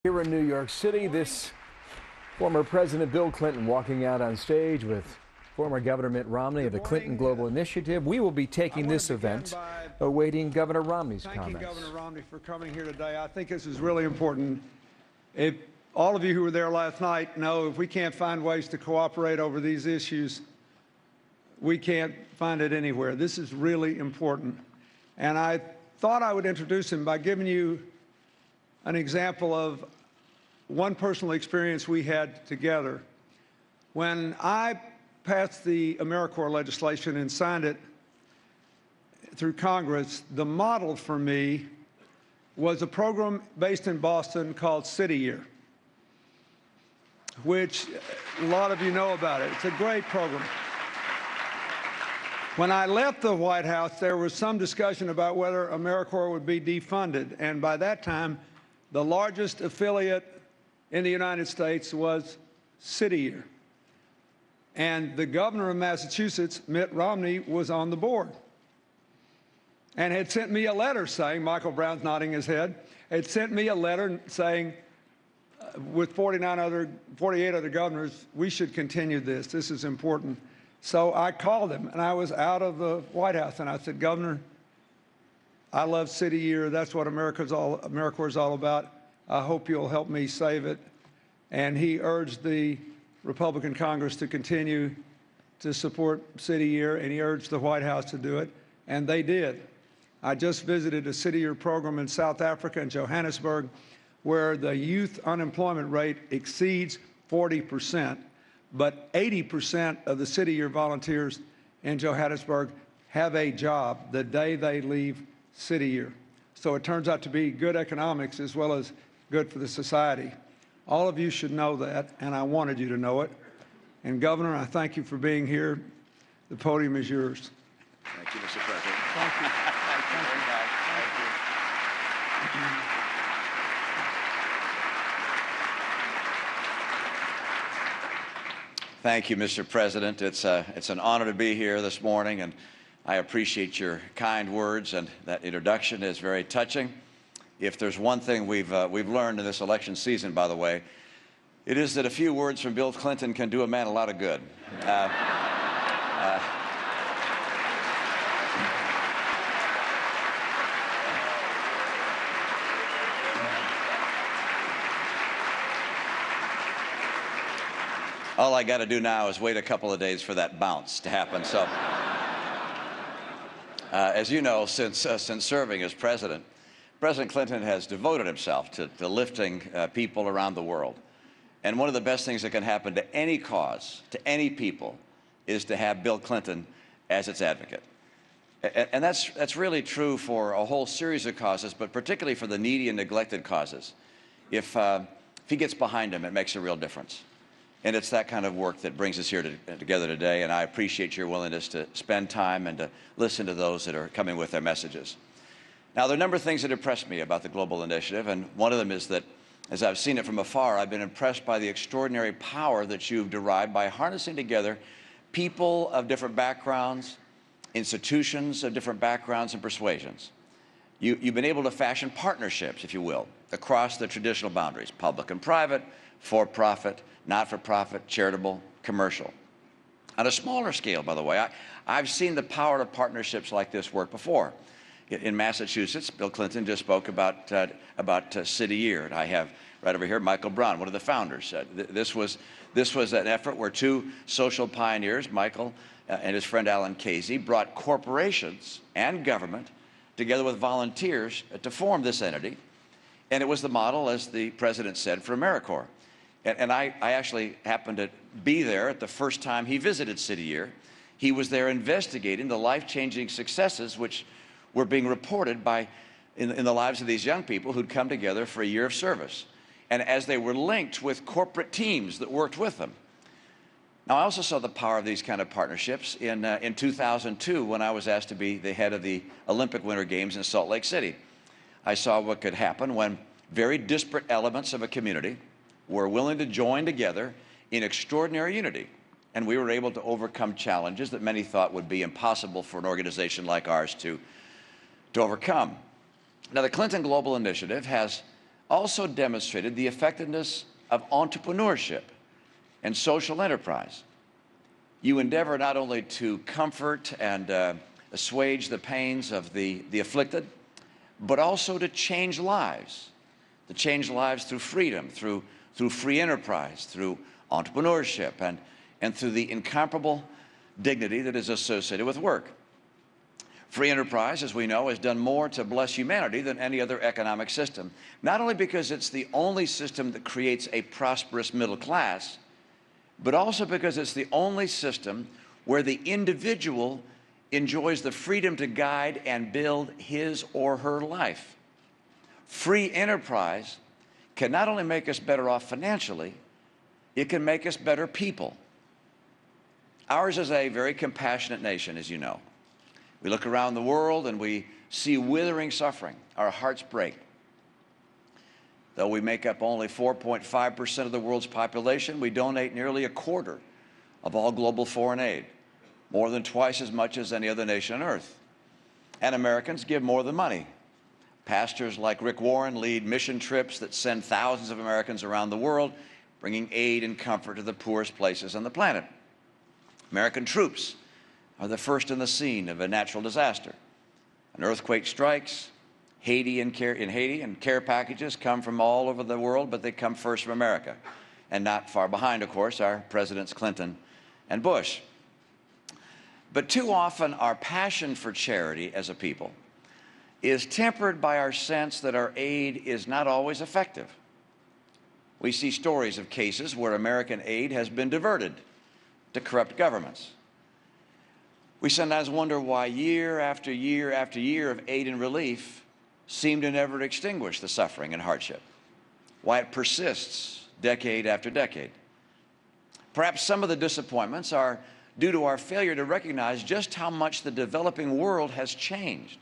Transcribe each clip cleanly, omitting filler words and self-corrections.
Here in New York City, this former President Bill Clinton walking out on stage with former Governor Mitt Romney of the Clinton Global Initiative. We will be taking this event, awaiting Governor Romney's comments. Thank you, Governor Romney, for coming here today. I think this is really important. If all of you who were there last night know if we can't find ways to cooperate over these issues, we can't find it anywhere. This is really important. And I thought I would introduce him by giving you an example of one personal experience we had together. When I passed the AmeriCorps legislation and signed it through Congress, the model for me was a program based in Boston called City Year, which a lot of you know about it. It's a great program. When I left the White House, there was some discussion about whether AmeriCorps would be defunded, and by that time, the largest affiliate in the United States was City Year. And the governor of Massachusetts, Mitt Romney, was on the board and had sent me a letter saying, Michael Brown's nodding his head, had sent me a letter saying, with 48 other governors, we should continue this. This is important. So I called him, and I was out of the White House, and I said, Governor, I love City Year. That's what AmeriCorps is all about. I hope you'll help me save it. And he urged the Republican Congress to continue to support City Year, and he urged the White House to do it, and they did. I just visited a City Year program in South Africa, in Johannesburg, where the youth unemployment rate exceeds 40%, but 80% of the City Year volunteers in Johannesburg have a job the day they leave City Year. So it turns out to be good economics as well as good for the society. All of you should know that, and I wanted you to know it. And Governor, I thank you for being here. The podium is yours. Thank you, Mr. President. Thank you. Very nice. Thank you, Mr. President. It's an honor to be here this morning, and I appreciate your kind words, and that introduction is very touching. If there's one thing we've learned in this election season, by the way, it is that a few words from Bill Clinton can do a man a lot of good. All I got to do now is wait a couple of days for that bounce to happen. So, as you know, since serving as president, President Clinton has devoted himself to lifting people around the world. And one of the best things that can happen to any cause, to any people, is to have Bill Clinton as its advocate. And that's really true for a whole series of causes, but particularly for the needy and neglected causes. If he gets behind him, it makes a real difference. And it's that kind of work that brings us here together today, and I appreciate your willingness to spend time and to listen to those that are coming with their messages. Now, there are a number of things that impress me about the Global Initiative, and one of them is that, as I've seen it from afar, I've been impressed by the extraordinary power that you've derived by harnessing together people of different backgrounds, institutions of different backgrounds and persuasions. You've been able to fashion partnerships, if you will, across the traditional boundaries, public and private, for-profit, not-for-profit, charitable, commercial. On a smaller scale, by the way, I've seen the power of partnerships like this work before. In Massachusetts, Bill Clinton just spoke about City Year. And I have right over here Michael Brown, one of the founders. This was an effort where two social pioneers, Michael and his friend Alan Casey, brought corporations and government together with volunteers to form this entity. And it was the model, as the president said, for AmeriCorps. And I actually happened to be there at the first time he visited City Year. He was there investigating the life-changing successes which were being reported in the lives of these young people who'd come together for a year of service. And as they were linked with corporate teams that worked with them. Now, I also saw the power of these kind of partnerships in 2002 when I was asked to be the head of the Olympic Winter Games in Salt Lake City. I saw what could happen when very disparate elements of a community were willing to join together in extraordinary unity. And we were able to overcome challenges that many thought would be impossible for an organization like ours to overcome. Now, the Clinton Global Initiative has also demonstrated the effectiveness of entrepreneurship and social enterprise. You endeavor not only to comfort and assuage the pains of the afflicted, but also to change lives through freedom, through free enterprise, through entrepreneurship, and through the incomparable dignity that is associated with work. Free enterprise, as we know, has done more to bless humanity than any other economic system, not only because it's the only system that creates a prosperous middle class, but also because it's the only system where the individual enjoys the freedom to guide and build his or her life. Free enterprise can not only make us better off financially, it can make us better people. Ours is a very compassionate nation, as you know. We look around the world and we see withering suffering. Our hearts break. Though we make up only 4.5% of the world's population, we donate nearly a quarter of all global foreign aid, more than twice as much as any other nation on earth. And Americans give more than money. Pastors like Rick Warren lead mission trips that send thousands of Americans around the world, bringing aid and comfort to the poorest places on the planet. American troops are the first on the scene of a natural disaster. An earthquake strikes, Haiti and care packages come from all over the world, but they come first from America. And not far behind, of course, are Presidents Clinton and Bush. But too often, our passion for charity as a people is tempered by our sense that our aid is not always effective. We see stories of cases where American aid has been diverted to corrupt governments. We sometimes wonder why year after year after year of aid and relief seem to never extinguish the suffering and hardship, why it persists decade after decade. Perhaps some of the disappointments are due to our failure to recognize just how much the developing world has changed.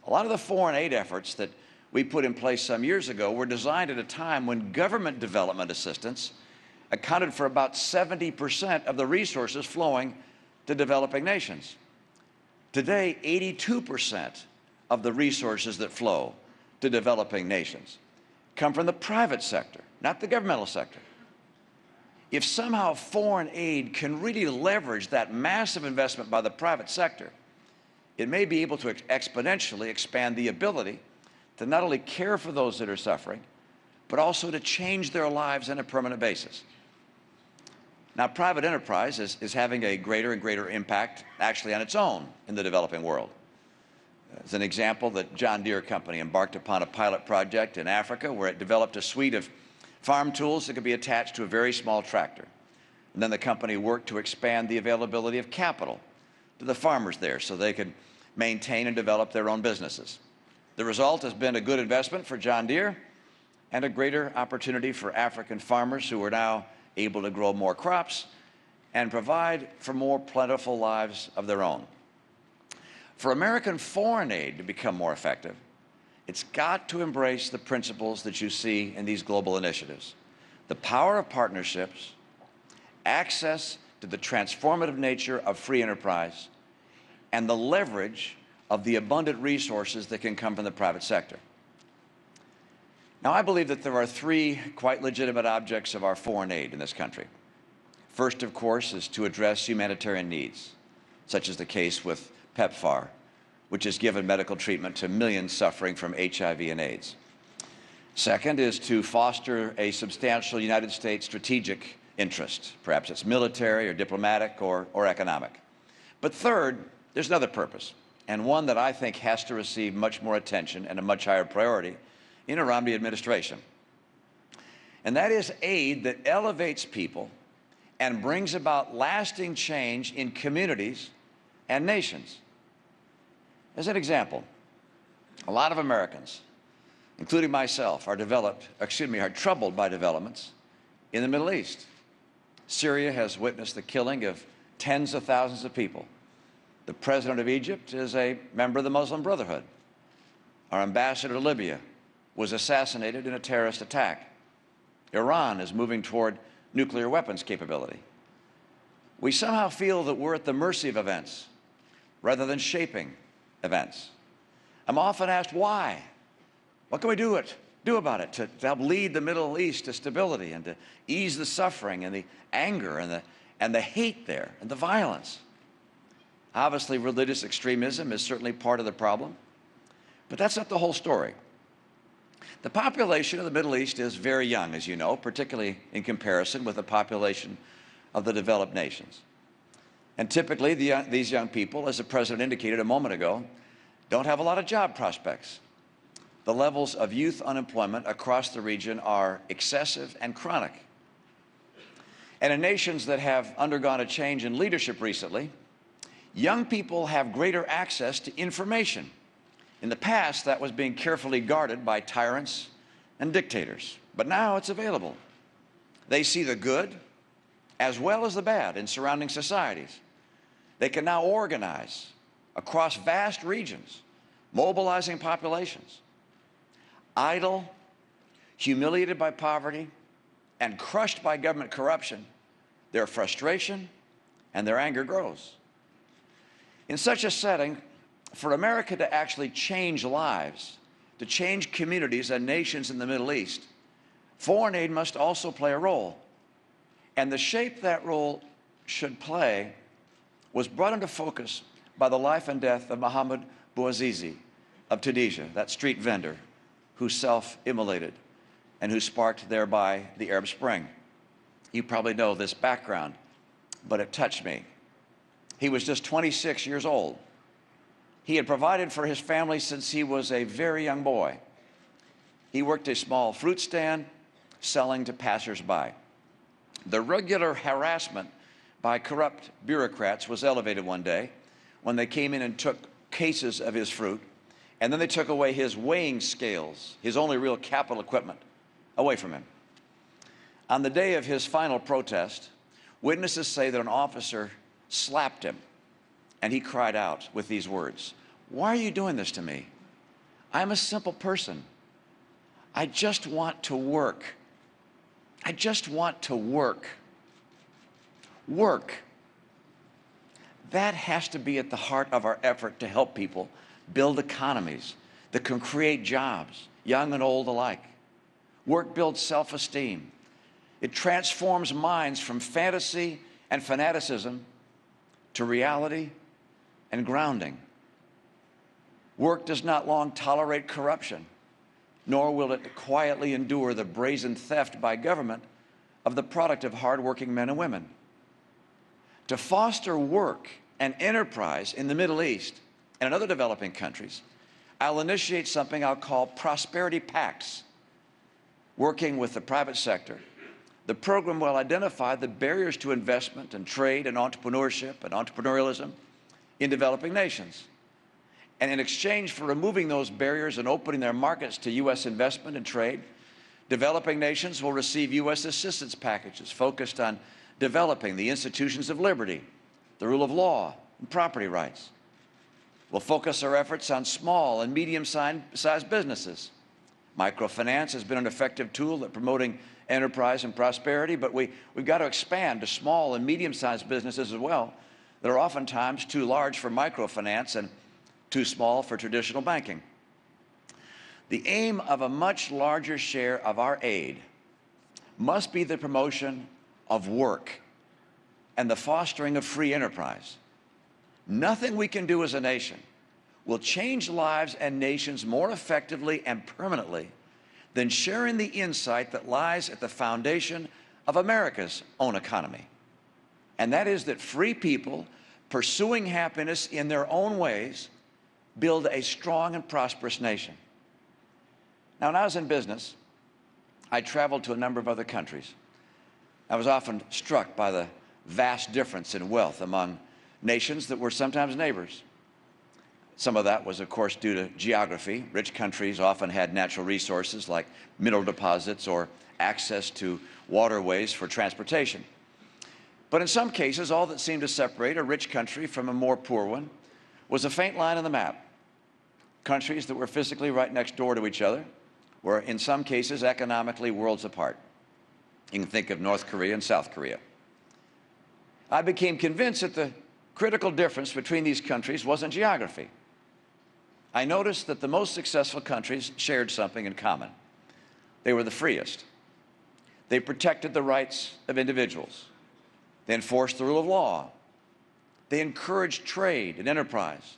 A lot of the foreign aid efforts that we put in place some years ago were designed at a time when government development assistance accounted for about 70% of the resources flowing to developing nations. Today, 82% of the resources that flow to developing nations come from the private sector, not the governmental sector. If somehow foreign aid can really leverage that massive investment by the private sector, it may be able to exponentially expand the ability to not only care for those that are suffering, but also to change their lives on a permanent basis. Now, private enterprise is having a greater and greater impact actually on its own in the developing world. As an example, the John Deere company embarked upon a pilot project in Africa where it developed a suite of farm tools that could be attached to a very small tractor. And then the company worked to expand the availability of capital to the farmers there so they could maintain and develop their own businesses. The result has been a good investment for John Deere and a greater opportunity for African farmers who are now able to grow more crops and provide for more plentiful lives of their own. For American foreign aid to become more effective, it's got to embrace the principles that you see in these global initiatives: the power of partnerships, access to the transformative nature of free enterprise, and the leverage of the abundant resources that can come from the private sector. Now, I believe that there are three quite legitimate objects of our foreign aid in this country. First, of course, is to address humanitarian needs, such as the case with PEPFAR, which has given medical treatment to millions suffering from HIV and AIDS. Second is to foster a substantial United States strategic interest. Perhaps it's military or diplomatic or economic. But third, there's another purpose, and one that I think has to receive much more attention and a much higher priority in a Romney administration. And that is aid that elevates people and brings about lasting change in communities and nations. As an example, a lot of Americans, including myself, are troubled by developments in the Middle East. Syria has witnessed the killing of tens of thousands of people. The president of Egypt is a member of the Muslim Brotherhood. Our ambassador to Libya was assassinated in a terrorist attack. Iran is moving toward nuclear weapons capability. We somehow feel that we're at the mercy of events rather than shaping events. I'm often asked why. What can we do do about it to help lead the Middle East to stability and to ease the suffering and the anger and the hate there and the violence? Obviously, religious extremism is certainly part of the problem, but that's not the whole story. The population of the Middle East is very young, as you know, particularly in comparison with the population of the developed nations. And typically, these young people, as the President indicated a moment ago, don't have a lot of job prospects. The levels of youth unemployment across the region are excessive and chronic. And in nations that have undergone a change in leadership recently, young people have greater access to information. In the past, that was being carefully guarded by tyrants and dictators, but now it's available. They see the good as well as the bad in surrounding societies. They can now organize across vast regions, mobilizing populations. Idle, humiliated by poverty, and crushed by government corruption, their frustration and their anger grows. In such a setting, for America to actually change lives, to change communities and nations in the Middle East, foreign aid must also play a role. And the shape that role should play was brought into focus by the life and death of Mohammed Bouazizi of Tunisia, that street vendor who self-immolated and who sparked thereby the Arab Spring. You probably know this background, but it touched me. He was just 26 years old. He had provided for his family since he was a very young boy. He worked a small fruit stand, selling to passers-by. The regular harassment by corrupt bureaucrats was elevated one day when they came in and took cases of his fruit, and then they took away his weighing scales, his only real capital equipment, away from him. On the day of his final protest, witnesses say that an officer slapped him, and he cried out with these words, "Why are you doing this to me? I'm a simple person. I just want to work. I just want to work." Work. That has to be at the heart of our effort to help people build economies that can create jobs, young and old alike. Work builds self-esteem. It transforms minds from fantasy and fanaticism to reality and grounding. Work does not long tolerate corruption, nor will it quietly endure the brazen theft by government of the product of hardworking men and women. To foster work and enterprise in the Middle East and in other developing countries, I'll initiate something I'll call prosperity pacts. Working with the private sector, the program will identify the barriers to investment and trade and entrepreneurship and entrepreneurialism in developing nations. And in exchange for removing those barriers and opening their markets to U.S. investment and trade, developing nations will receive U.S. assistance packages focused on developing the institutions of liberty, the rule of law, and property rights. We'll focus our efforts on small and medium-sized businesses. Microfinance has been an effective tool at promoting enterprise and prosperity, but we've got to expand to small and medium-sized businesses as well that are oftentimes too large for microfinance and too small for traditional banking. The aim of a much larger share of our aid must be the promotion of work and the fostering of free enterprise. Nothing we can do as a nation will change lives and nations more effectively and permanently than sharing the insight that lies at the foundation of America's own economy. And that is that free people pursuing happiness in their own ways build a strong and prosperous nation. Now, when I was in business, I traveled to a number of other countries. I was often struck by the vast difference in wealth among nations that were sometimes neighbors. Some of that was, of course, due to geography. Rich countries often had natural resources like mineral deposits or access to waterways for transportation. But in some cases, all that seemed to separate a rich country from a more poor one was a faint line on the map. Countries that were physically right next door to each other were, in some cases, economically worlds apart. You can think of North Korea and South Korea. I became convinced that the critical difference between these countries wasn't geography. I noticed that the most successful countries shared something in common. They were the freest. They protected the rights of individuals. They enforced the rule of law. They encouraged trade and enterprise.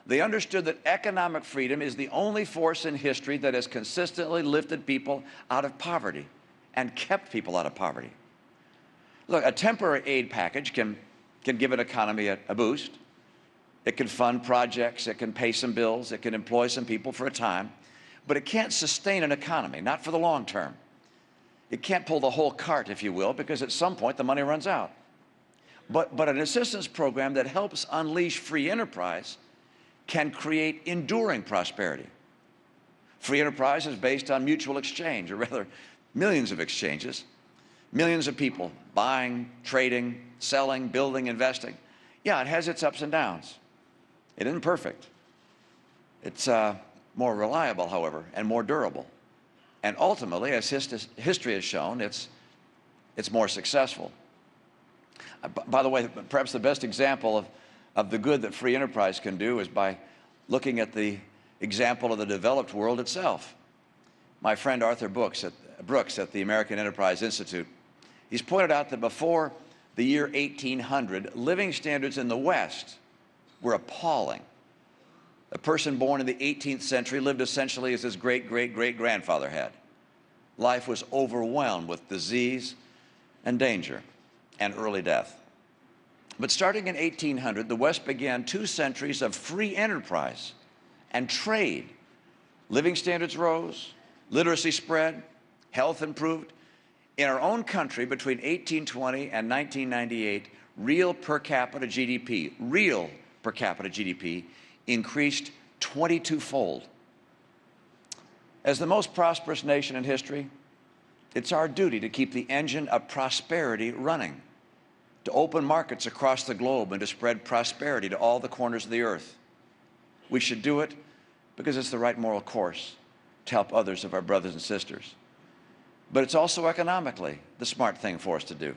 They understood that economic freedom is the only force in history that has consistently lifted people out of poverty and kept people out of poverty. Look, a temporary aid package can give an economy a boost. It can fund projects, it can pay some bills, it can employ some people for a time, but it can't sustain an economy, not for the long term. It can't pull the whole cart, if you will, because at some point the money runs out. But an assistance program that helps unleash free enterprise can create enduring prosperity. Free enterprise is based on mutual exchange, or rather, millions of exchanges, millions of people buying, trading, selling, building, investing. Yeah, it has its ups and downs. It isn't perfect. It's more reliable, however, and more durable. And ultimately, as history has shown, it's more successful. By the way, perhaps the best example of the good that free enterprise can do is by looking at the example of the developed world itself. My friend Arthur Brooks at the American Enterprise Institute, he's pointed out that before the year 1800, living standards in the West were appalling. A person born in the 18th century lived essentially as his great-great-great-grandfather had. Life was overwhelmed with disease and danger and early death. But starting in 1800, the West began 2 centuries of free enterprise and trade. Living standards rose, literacy spread, health improved. In our own country, between 1820 and 1998, real per capita GDP increased 22-fold. As the most prosperous nation in history, it's our duty to keep the engine of prosperity running, to open markets across the globe and to spread prosperity to all the corners of the earth. We should do it because it's the right moral course to help others of our brothers and sisters. But it's also economically the smart thing for us to do.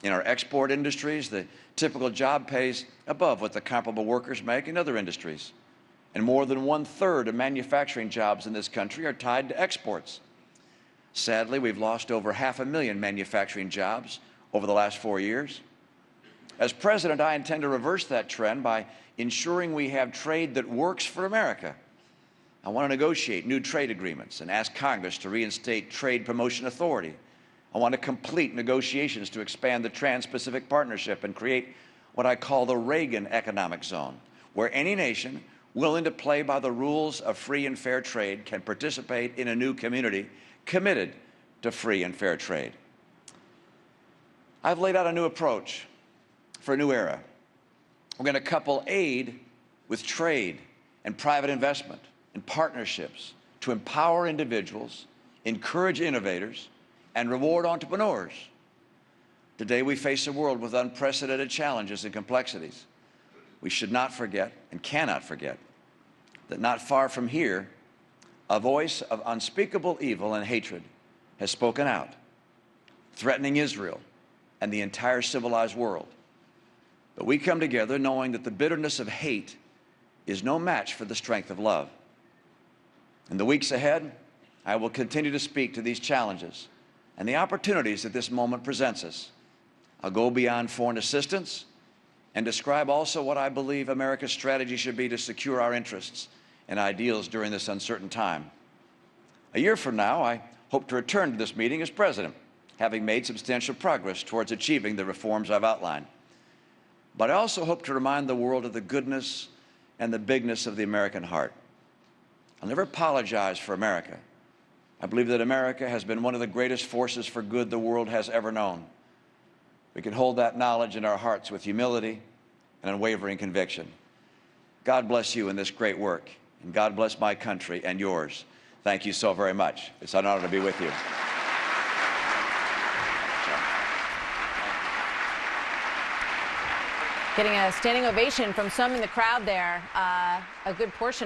In our export industries, the typical job pays above what the comparable workers make in other industries. And more than 1/3 of manufacturing jobs in this country are tied to exports. Sadly, we've lost over 500,000 manufacturing jobs over the last 4 years. As president, I intend to reverse that trend by ensuring we have trade that works for America. I want to negotiate new trade agreements and ask Congress to reinstate Trade Promotion Authority. I want to complete negotiations to expand the Trans-Pacific Partnership and create what I call the Reagan Economic Zone, where any nation willing to play by the rules of free and fair trade can participate in a new community committed to free and fair trade. I've laid out a new approach for a new era. We're going to couple aid with trade and private investment and partnerships to empower individuals, encourage innovators, and reward entrepreneurs. Today, we face a world with unprecedented challenges and complexities. We should not forget and cannot forget that not far from here, a voice of unspeakable evil and hatred has spoken out, threatening Israel and the entire civilized world. But we come together knowing that the bitterness of hate is no match for the strength of love. In the weeks ahead, I will continue to speak to these challenges and the opportunities that this moment presents us. I'll go beyond foreign assistance and describe also what I believe America's strategy should be to secure our interests and ideals during this uncertain time. A year from now, I hope to return to this meeting as president, having made substantial progress towards achieving the reforms I've outlined. But I also hope to remind the world of the goodness and the bigness of the American heart. I'll never apologize for America. I believe that America has been one of the greatest forces for good the world has ever known. We can hold that knowledge in our hearts with humility and unwavering conviction. God bless you in this great work, and God bless my country and yours. Thank you so very much. It's an honor to be with you. Getting a standing ovation from some in the crowd there, a good portion of